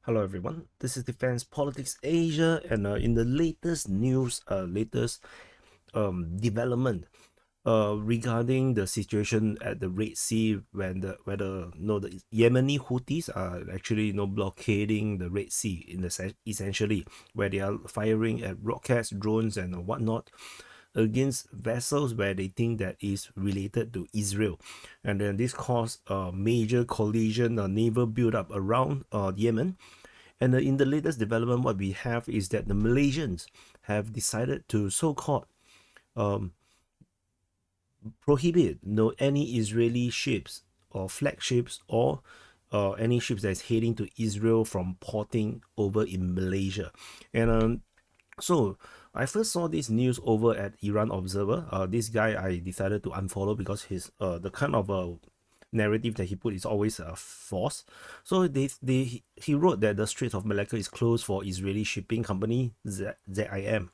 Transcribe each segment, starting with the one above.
Hello everyone, this is Defense Politics Asia, and in the latest news, development regarding the situation at the Red Sea, when the Yemeni Houthis are actually blockading the Red Sea essentially, where they are firing at rockets, drones, and whatnot against vessels where they think that is related to Israel, and then this caused a major collision, a naval build-up around Yemen. And in the latest development, what we have is that the Malaysians have decided to so-called um, prohibit any Israeli ships or flagships or any ships that is heading to Israel from porting over in Malaysia. And so I first saw this news over at Iran Observer. This guy I decided to unfollow because his the kind of narrative that he put is always false. So he wrote that the Straits of Malacca is closed for Israeli shipping company ZIM.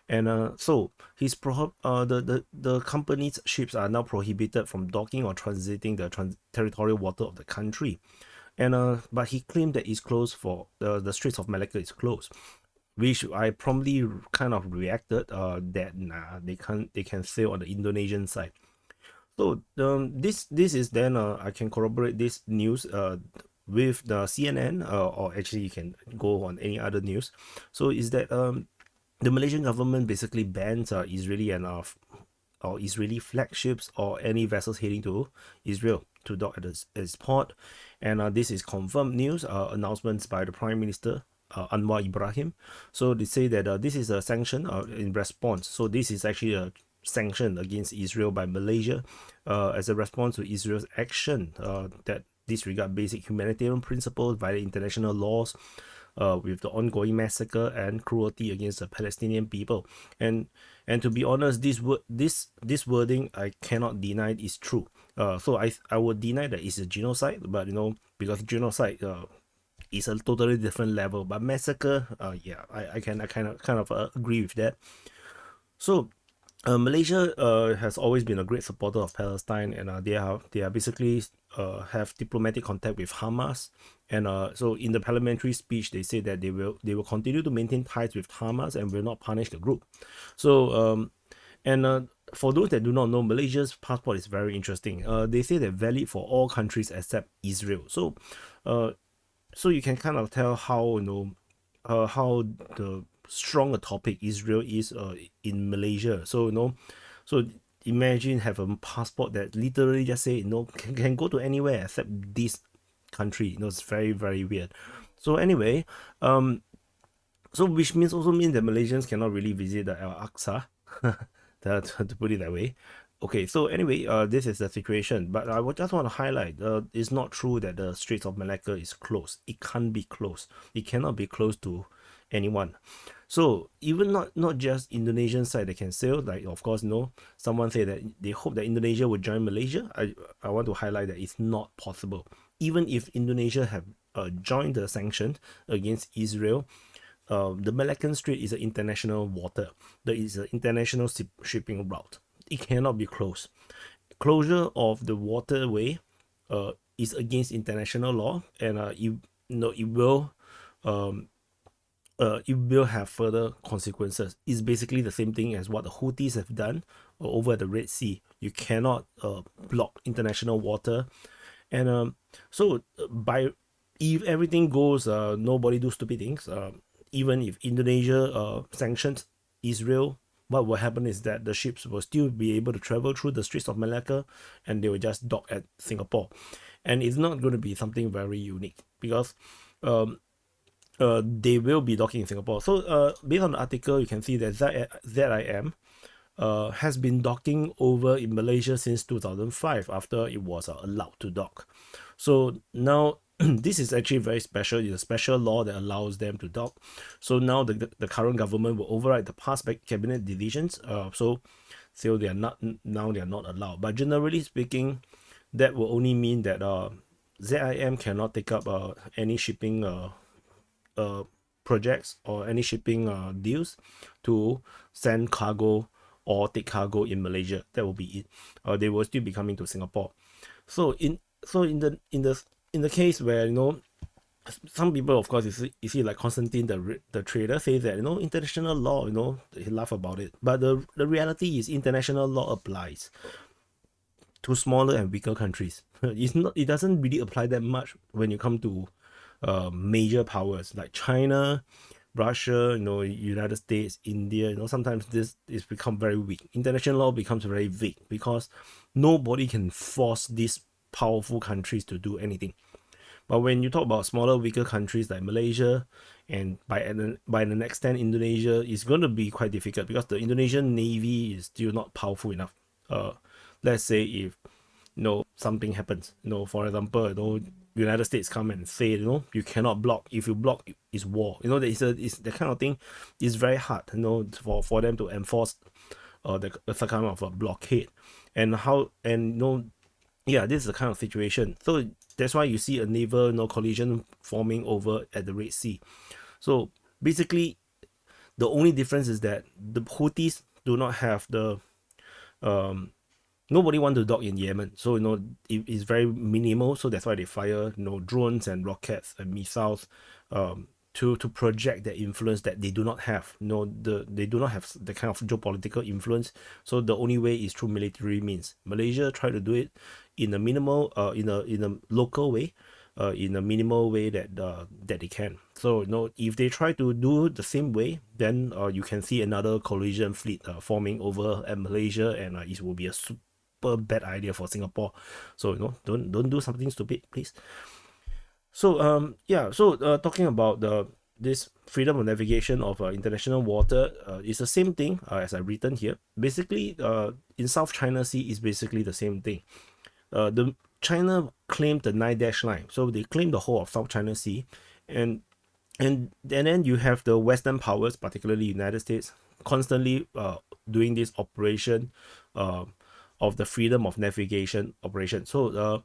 And so the company's ships are now prohibited from docking or transiting the territorial water of the country. And but he claimed that it's closed for the Straits of Malacca is closed, which I promptly kind of reacted that nah, they can sail on the Indonesian side. So this is then I can corroborate this news with the CNN, or actually you can go on any other news. So is that the Malaysian government basically bans Israeli and or Israeli flagships or any vessels heading to Israel to dock at its port. And this is confirmed news, announcements by the Prime Minister Anwar Ibrahim. So they say that this is a sanction in response. So this is actually a sanction against Israel by Malaysia as a response to Israel's action that disregard basic humanitarian principles, violate international laws, with the ongoing massacre and cruelty against the Palestinian people. And to be honest, this wording I cannot deny is true. So I would deny that it's a genocide, but because genocide is a totally different level. But massacre, yeah, I kind of agree with that. So Malaysia has always been a great supporter of Palestine, and they are basically have diplomatic contact with Hamas. And so in the parliamentary speech, they say that they will continue to maintain ties with Hamas and will not punish the group. So for those that do not know, Malaysia's passport is very interesting. They say they're valid for all countries except Israel. So so you can kind of tell how how the strong a topic Israel is in Malaysia. So so imagine have a passport that literally just say can go to anywhere except this country. It's very very weird. So anyway, so which means that Malaysians cannot really visit the Al-Aqsa, to put it that way. Okay, so anyway, this is the situation, but I would just want to highlight, it's not true that the Straits of Malacca is closed. It can't be closed. It cannot be closed to anyone. So even not just Indonesian side that can sail, like of course someone say that they hope that Indonesia would join Malaysia. I want to highlight that it's not possible. Even if Indonesia have joined the sanctions against Israel, the Malaccan Strait is an international water. There is an international shipping route. It cannot be closed. Closure of the waterway is against international law, and it will have further consequences. It's basically the same thing as what the Houthis have done over the Red Sea. You cannot block international water, and so by if everything goes, nobody do stupid things. Even if Indonesia sanctions Israel, what will happen is that the ships will still be able to travel through the Straits of Malacca, and they will just dock at Singapore. And it's not going to be something very unique because they will be docking in Singapore. So based on the article, you can see that ZIM has been docking over in Malaysia since 2005 after it was allowed to dock. So now this is actually very special. It's a special law that allows them to dock. So now the current government will override the past cabinet decisions. So they are not allowed. But generally speaking, that will only mean that ZIM cannot take up any shipping projects or any shipping deals to send cargo or take cargo in Malaysia. That will be it. They will still be coming to Singapore. So in the case where some people, of course, you see like Constantine the trader say that, you know, international law, you know, he laugh about it, but the reality is international law applies to smaller and weaker countries. It doesn't really apply that much when you come to major powers like China, Russia, you know, United States, India. You know, sometimes this is become very weak. International law becomes very weak because nobody can force these powerful countries to do anything. But when you talk about smaller, weaker countries like Malaysia, and by an extent Indonesia, it's going to be quite difficult because the Indonesian navy is still not powerful enough. Let's say if, you know, something happens, you know, for example, you know, United States come and say, you know, you cannot block. If you block, it's war. You know, it's the kind of thing is very hard, you know, for them to enforce the kind of a blockade, and how, and you know, yeah, this is the kind of situation. So that's why you see a naval, you know, collision forming over at the Red Sea. So basically, the only difference is that the Houthis do not have the nobody want to dock in Yemen, so you know it's very minimal. So that's why they fire, you know, drones and rockets and missiles to project their influence that they do not have. You know, they do not have the kind of geopolitical influence. So the only way is through military means. Malaysia try to do it in a minimal, in a local way, in a minimal way that they can. So you know, if they try to do the same way, then you can see another collision fleet forming over at Malaysia, and it will be a super bad idea for Singapore. So you know, don't do something stupid, please. So yeah, so talking about this freedom of navigation of international water, it's the same thing as I've written here. Basically, in South China Sea is basically the same thing. The China claimed the 9-dash line, so they claim the whole of South China Sea, and then you have the Western powers, particularly United States, constantly doing this operation of the freedom of navigation operation. So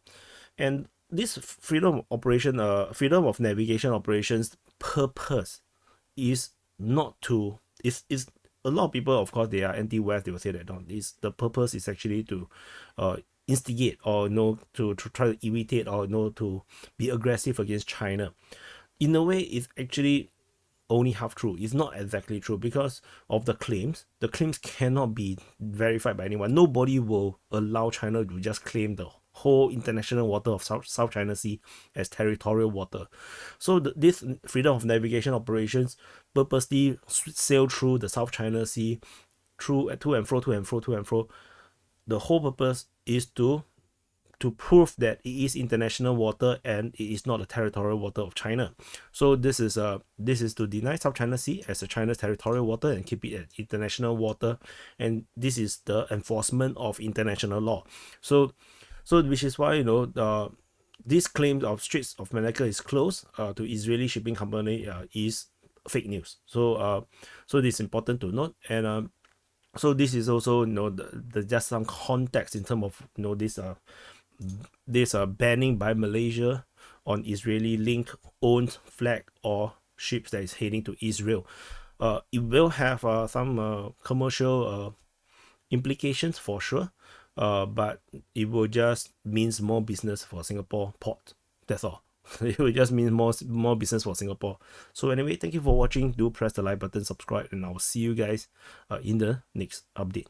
and this freedom of navigation operations purpose is not to, is a lot of people, of course, they are anti-West, they will say that no, is the purpose is actually to instigate, or you know, to try to irritate, or you know, to be aggressive against China. In a way, it's actually only half true. It's not exactly true because of the claims. The claims cannot be verified by anyone. Nobody will allow China to just claim the whole international water of South China Sea as territorial water. So this freedom of navigation operations purposely sail through the South China Sea, through to and fro. The whole purpose is to prove that it is international water and it is not the territorial water of China. So this is to deny South China Sea as a China's territorial water and keep it as international water, and this is the enforcement of international law. So which is why, you know, this claim of Straits of Malacca is closed to Israeli shipping company is fake news. So this is important to note. And so this is also, you know, the just some context in terms of, you know, this banning by Malaysia on Israeli linked owned flag or ships that is heading to Israel. It will have some commercial implications for sure, but it will just means more business for Singapore port. That's all. It will just mean more business for Singapore. So anyway, thank you for watching. Do press the like button, subscribe, and I'll see you guys in the next update.